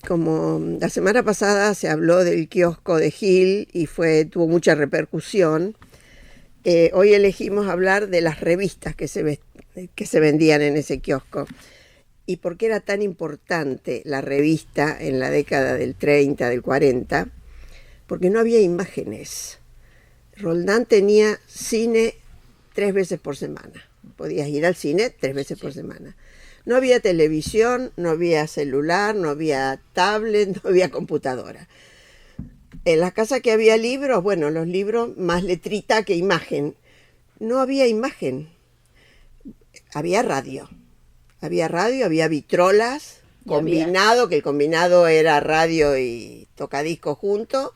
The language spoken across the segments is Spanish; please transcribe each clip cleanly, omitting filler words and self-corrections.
como la semana pasada se habló del kiosco de Gil y tuvo mucha repercusión, hoy elegimos hablar de las revistas que se vendían en ese kiosco. ¿Y por qué era tan importante la revista en la década del 30, del 40? Porque no había imágenes. Roldán tenía cine 3 veces por semana. Podías ir al cine 3 veces por semana. No había televisión, no había celular, no había tablet, no había computadora. En la casa que había libros, bueno, los libros más letrita que imagen. No había imagen. Había radio. Había vitrolas, combinado, que el combinado era radio y tocadiscos juntos.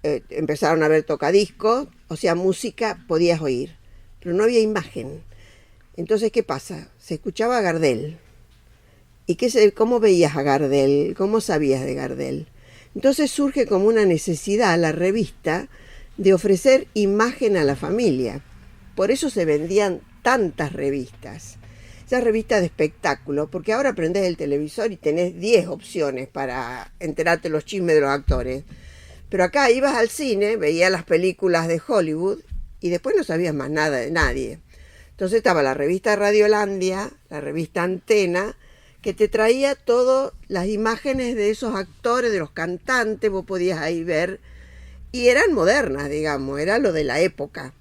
Empezaron a ver tocadiscos, o sea, música podías oír, pero no había imagen. Entonces, ¿qué pasa? Se escuchaba a Gardel. ¿Y cómo veías a Gardel? ¿Cómo sabías de Gardel? Entonces surge como una necesidad la revista de ofrecer imagen a la familia. Por eso se vendían tantas revistas. Esas revistas de espectáculo, porque ahora prendés el televisor y tenés 10 opciones para enterarte los chismes de los actores. Pero acá ibas al cine, veías las películas de Hollywood y después no sabías más nada de nadie. Entonces estaba la revista Radiolandia, la revista Antena, que te traía todas las imágenes de esos actores, de los cantantes, vos podías ahí ver, y eran modernas, digamos, era lo de la época.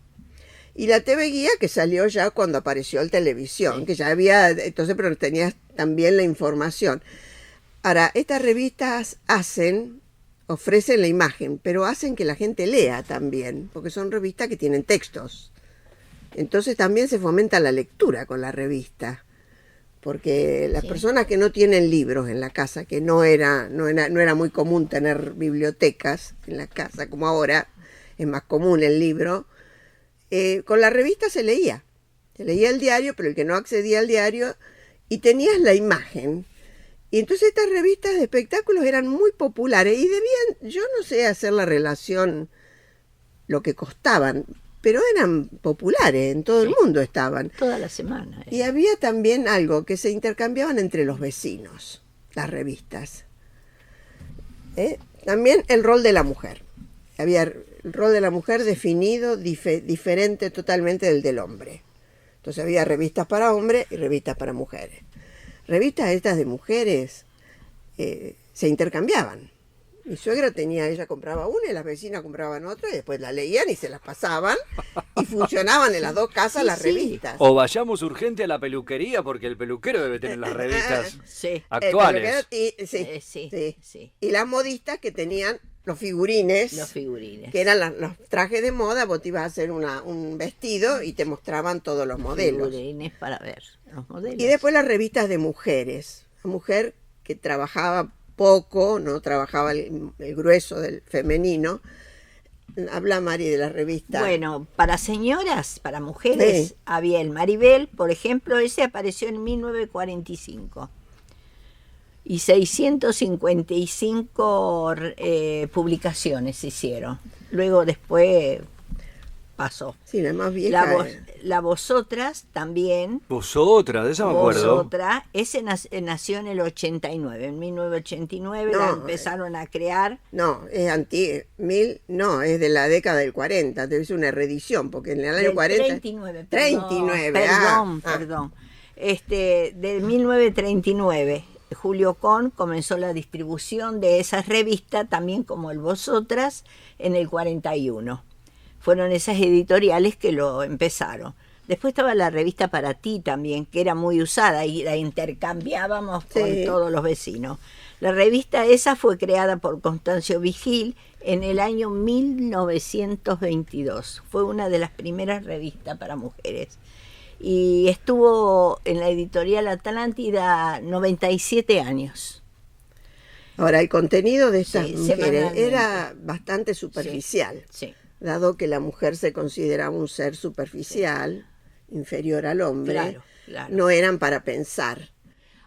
Y la TV Guía, que salió ya cuando apareció el televisión, que ya había, entonces, pero tenías también la información. Ahora, estas revistas ofrecen la imagen, pero hacen que la gente lea también, porque son revistas que tienen textos. Entonces también se fomenta la lectura con la revista, porque las personas que no tienen libros en la casa, que no era muy común tener bibliotecas en la casa como ahora, es más común el libro, con la revista se leía el diario, pero el que no accedía al diario, y tenías la imagen. Y entonces estas revistas de espectáculos eran muy populares y debían, yo no sé hacer la relación, lo que costaban, pero eran populares, en todo el mundo estaban. Toda la semana. Y había también algo que se intercambiaban entre los vecinos, las revistas. También el rol de la mujer. Había el rol de la mujer definido diferente totalmente del hombre. Entonces había revistas para hombres y revistas para mujeres. Revistas estas de mujeres se intercambiaban. Mi suegra ella compraba una y las vecinas compraban otra y después la leían y se las pasaban y funcionaban en las dos casas las revistas. O vayamos urgente a la peluquería porque el peluquero debe tener las revistas actuales. Y las modistas que tenían los figurines, que eran los trajes de moda. Vos te ibas a hacer un vestido y te mostraban todos los modelos. Figurines para ver los modelos. Y después las revistas de mujeres. La mujer que trabajaba poco, no trabajaba el grueso del femenino. Habla, Mari, de la revista. Bueno, para señoras, para mujeres, había el Maribel, por ejemplo, ese apareció en 1945. Y 655 publicaciones se hicieron. Luego después pasó. Sí, la más vieja. La Vosotras también. Vosotras, de esa me acuerdo. Vosotras, ese nació en el 89. En 1989 la empezaron a crear. No, es es de la década del 40. Debe ser una reedición, porque en el año 40... 39, perdón. De 1939. Julio Kohn comenzó la distribución de esas revistas, también como el Vosotras, en el 41. Fueron esas editoriales que lo empezaron. Después estaba la revista Para Ti también, que era muy usada y la intercambiábamos con todos los vecinos. La revista esa fue creada por Constancio Vigil en el año 1922. Fue una de las primeras revistas para mujeres. Y estuvo en la editorial Atlántida 97 años. Ahora, el contenido de estas mujeres era bastante superficial, dado que la mujer se consideraba un ser superficial, inferior al hombre. Claro. No eran para pensar.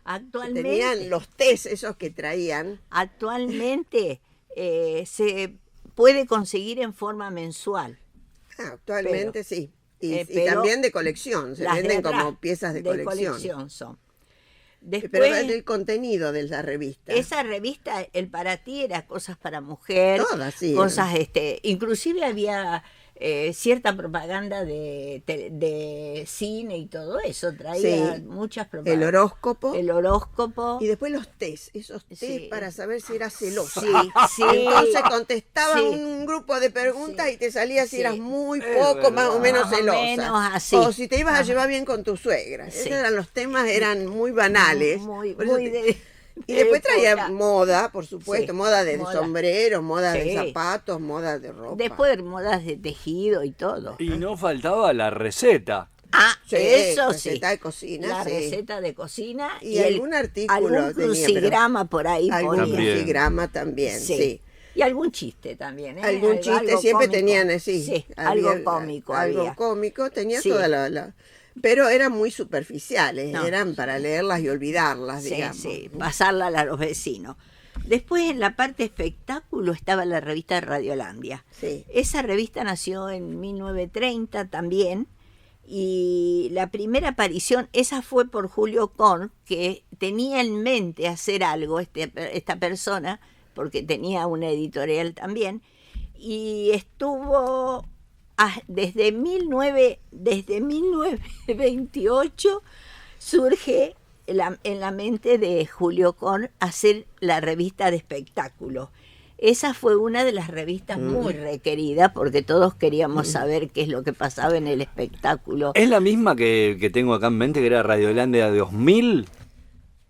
Actualmente, tenían los test esos que traían. Actualmente se puede conseguir en forma mensual. Actualmente y también de colección, se venden como piezas de colección son. Después, pero del contenido de la revista. Esa revista, el para ti, era cosas para mujer. Todas, sí. Cosas, inclusive había cierta propaganda de cine y todo eso. Traía muchas propagandas. El horóscopo. Y después los test, esos test para saber si eras celosa. Sí. Entonces contestaban un grupo de preguntas y te salía si eras muy poco, más o menos celosa. Menos así. O si te ibas a llevar bien con tu suegra. Esos eran los temas, eran muy banales. Y después traía moda, por supuesto, moda de sombreros, moda de zapatos, moda de ropa. Después modas de tejido y todo. Y no faltaba la receta. Eso receta de cocina. La receta de cocina. Y algún artículo. Algún crucigrama por ahí. Algún crucigrama también, sí. Y algún chiste también. Algún chiste siempre cómico. Tenían, sí. Algo cómico había. Algo cómico, tenía toda la... Pero eran muy superficiales, eran para leerlas y olvidarlas, digamos. Sí, pasarlas a los vecinos. Después, en la parte espectáculo, estaba la revista Radiolandia. Sí. Esa revista nació en 1930 también, y la primera aparición, esa fue por Julio Korn, que tenía en mente hacer algo, esta persona, porque tenía una editorial también, y estuvo... Desde 1928 surge en la mente de Julio Korn hacer la revista de espectáculo. Esa fue una de las revistas muy requeridas porque todos queríamos saber qué es lo que pasaba en el espectáculo. ¿Es la misma que tengo acá en mente, que era Radiolandia 2000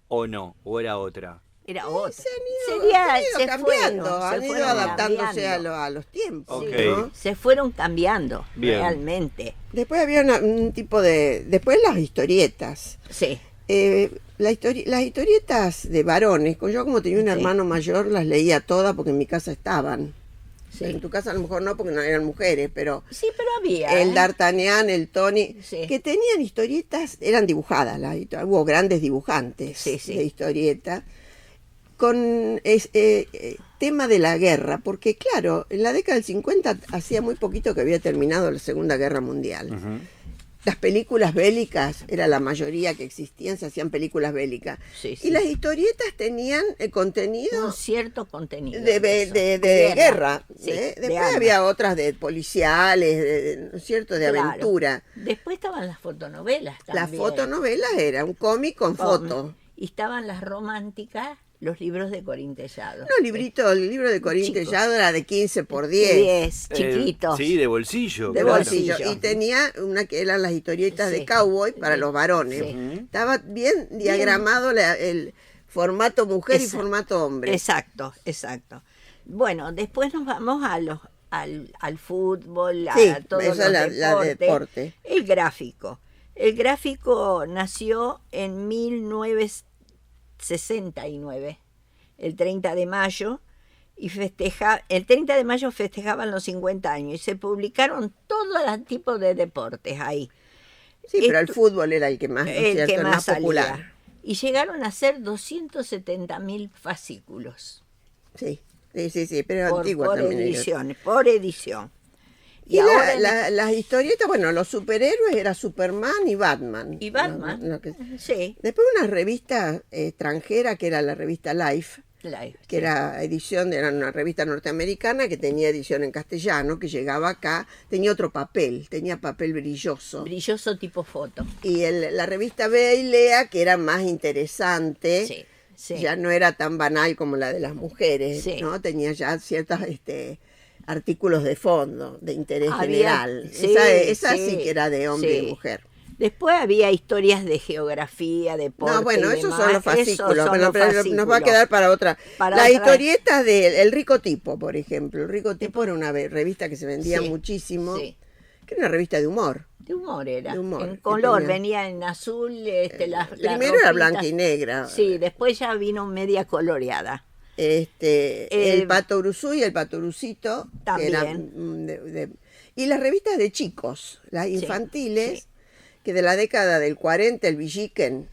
o no? ¿O era otra? Era otra. Se ido cambiando, han ido adaptándose a los tiempos. Okay. ¿no? Se fueron cambiando realmente. Después había un tipo de... Después las historietas. Sí. Las historietas de varones, yo como tenía un hermano mayor, las leía todas porque en mi casa estaban. Sí. En tu casa a lo mejor no, porque no eran mujeres, pero... Sí, pero había. El D'Artagnan, el Tony, que tenían historietas, eran dibujadas, hubo grandes dibujantes de historietas, con tema de la guerra, porque claro, en la década del 50 hacía muy poquito que había terminado la Segunda Guerra Mundial. Las películas bélicas, era la mayoría que existían, se hacían películas bélicas. Y las historietas tenían contenido... Un cierto contenido. De guerra. Sí, Después había otras de policiales, ¿no es cierto?, de aventura. Después estaban las fotonovelas también. Las fotonovelas era un cómic con fotos. Y estaban las románticas, los libros de Corín Tellado. El libro de Corín Tellado era de 15 por 10. 10, chiquitos. Sí, de bolsillo. De bolsillo. Y tenía una que eran las historietas de cowboy para los varones. Estaba bien diagramado el formato mujer y formato hombre. Exacto. Bueno, después nos vamos al fútbol, a todo la deporte. El gráfico. El gráfico nació en 1969, el 30 de mayo, y el 30 de mayo festejaban los 50 años, y se publicaron todo tipo de deportes ahí. Sí, pero el fútbol era el que más, el más popular. Y llegaron a ser 270.000 fascículos. Sí, pero antiguo también. Por edición. Y ahora las historietas, bueno, los superhéroes era Superman y Batman. Y Batman, sí. Después una revista extranjera que era la revista Life, que era era una revista norteamericana que tenía edición en castellano, que llegaba acá, tenía otro papel, tenía papel brilloso. Brilloso tipo foto. Y la revista Bea y Lea, que era más interesante, ya no era tan banal como la de las mujeres, ¿no? Tenía ya ciertas... artículos de fondo, de interés general. Esa sí que era de hombre y mujer. Después había historias de geografía, deporte. No, bueno, esos son los fascículos. Nos va a quedar para otra. Las historietas del Rico Tipo, por ejemplo. El Rico Tipo era una revista que se vendía muchísimo. Que era una revista de humor. De humor era. En color, venía en azul. Primero era blanca y negra. Sí, después ya vino media coloreada. El Pato Uruzú y el Pato Urucito también. Y las revistas de chicos, las infantiles, que de la década del 40, el Villiquen.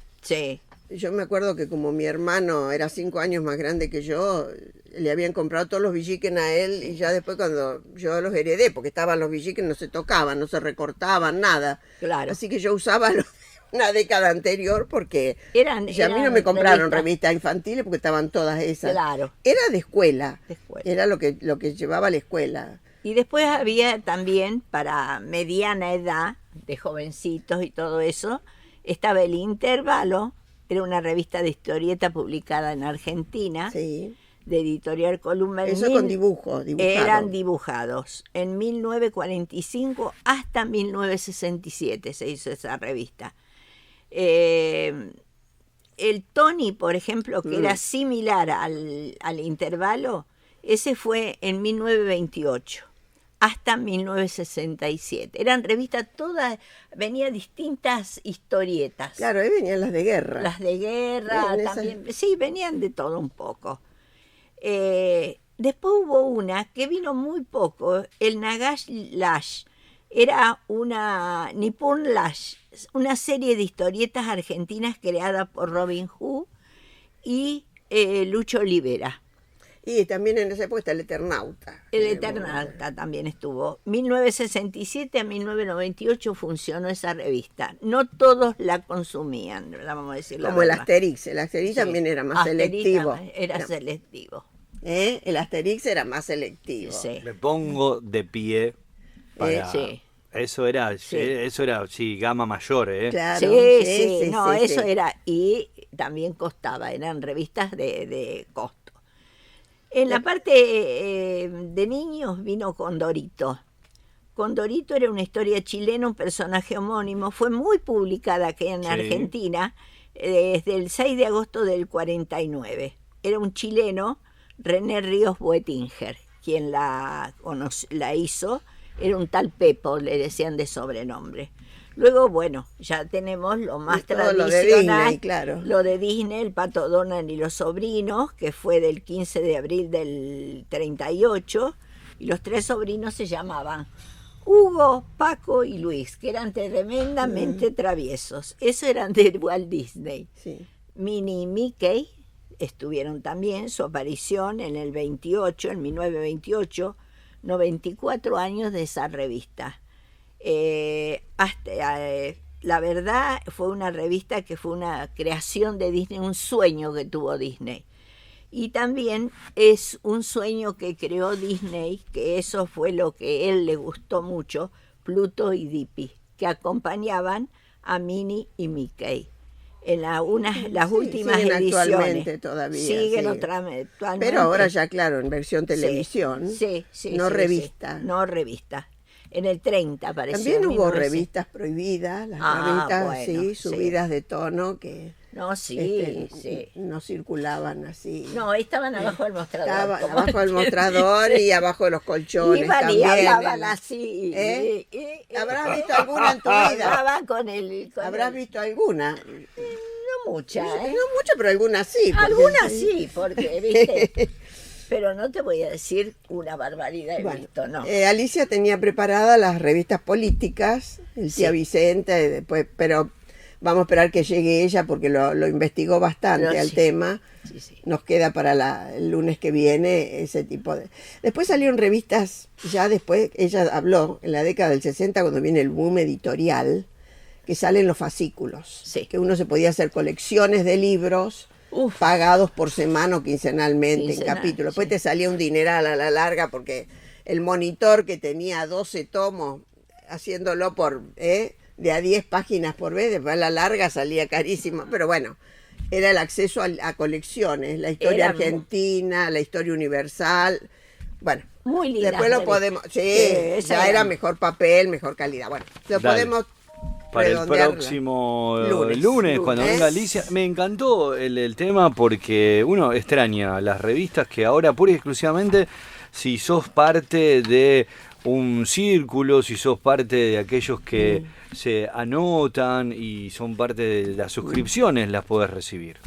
Yo me acuerdo que como mi hermano era 5 años más grande que yo, le habían comprado todos los Villiquen a él, y ya después cuando yo los heredé, porque estaban los Villiquen, no se tocaban, no se recortaban, nada. Claro. Así que yo usaba una década anterior, porque a mí no me compraron revistas infantiles porque estaban todas esas. Claro. Era de escuela. Era lo que llevaba a la escuela. Y después había también, para mediana edad, de jovencitos y todo eso, estaba El Intervalo, era una revista de historieta publicada en Argentina, sí, de Editorial Columna. Eso con dibujos. Eran dibujados. En 1945 hasta 1967 se hizo esa revista. El Tony, por ejemplo, que era similar al Intervalo, ese fue en 1928 hasta 1967. Eran revistas todas, venían distintas historietas. Claro, ahí venían las de guerra. Las de guerra también. Sí, venían de todo un poco. Después hubo una que vino muy poco, el Nagash Lash. Era una Nippon Lash, una serie de historietas argentinas creada por Robin Hood y Lucho Olivera. Y también en esa época está El Eternauta. El Eternauta también estuvo. 1967 a 1998 funcionó esa revista. No todos la consumían, vamos a decir la verdad. Como el Asterix. El Asterix también era más selectivo. Era selectivo. El Asterix era más selectivo. Sí. Me pongo de pie para... Sí. Eso era, sí, gama mayor, ¿eh? Claro, sí. No, eso era, y también costaba, eran revistas de costo. En la parte de niños vino Condorito. Condorito era una historia chilena, un personaje homónimo, fue muy publicada aquí en Argentina desde el 6 de agosto del 49. Era un chileno, René Ríos Boettinger, quien la hizo. Era un tal Pepo, le decían de sobrenombre. Luego, bueno, ya tenemos lo más tradicional. Lo de Disney, claro. Lo de Disney, el Pato Donald y los sobrinos, que fue del 15 de abril del 38. Y los tres sobrinos se llamaban Hugo, Paco y Luis, que eran tremendamente traviesos. Eso eran de Walt Disney. Sí. Minnie y Mickey estuvieron también, su aparición en el 28, en 1928, 94 años de esa revista. La verdad fue una revista que fue una creación de Disney, un sueño que tuvo Disney. Y también es un sueño que creó Disney, que eso fue lo que a él le gustó mucho, Pluto y Dippy, que acompañaban a Minnie y Mickey. En las últimas ediciones. Actualmente todavía. Siguen actualmente. Pero ahora ya, claro, en versión televisión. Sí, no revista. Sí, no revista. En el 30 apareció. También hubo revistas prohibidas, las revistas subidas de tono que no circulaban así. No, estaban abajo del mostrador. Estaban abajo del mostrador y abajo de los colchones. Iban y hablaban así. ¿Habrás visto alguna en tu vida? ¿Habrás visto alguna? No muchas. No muchas, pero algunas sí. Algunas sí, porque, viste... Pero no te voy a decir una barbaridad visto, no. Alicia tenía preparadas las revistas políticas, el Tía Vicente, después, pero vamos a esperar que llegue ella porque lo investigó bastante al tema. Sí. Nos queda para el lunes que viene ese tipo de... Después salieron revistas, ya después, ella habló en la década del 60 cuando viene el boom editorial, que salen los fascículos, que uno se podía hacer colecciones de libros pagados por semana o quincenalmente en capítulos. Después te salía un dineral a la larga porque el monitor que tenía 12 tomos haciéndolo por de a 10 páginas por vez, después a la larga salía carísimo. Pero bueno, era el acceso a colecciones, la historia argentina, la historia universal. Bueno, muy linda. Después lo podemos... ya era mejor papel, mejor calidad. Bueno, lo podemos... Para el próximo lunes, cuando venga Alicia. Me encantó el tema porque uno extraña las revistas que ahora pura y exclusivamente si sos parte de un círculo, si sos parte de aquellos que se anotan y son parte de las suscripciones, las podés recibir.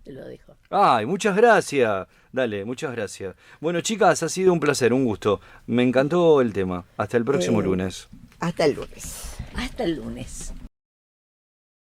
Te lo dijo. Ay, muchas gracias. Dale, muchas gracias. Bueno, chicas, ha sido un placer, un gusto. Me encantó el tema. Hasta el próximo lunes. Hasta el lunes. Hasta el lunes.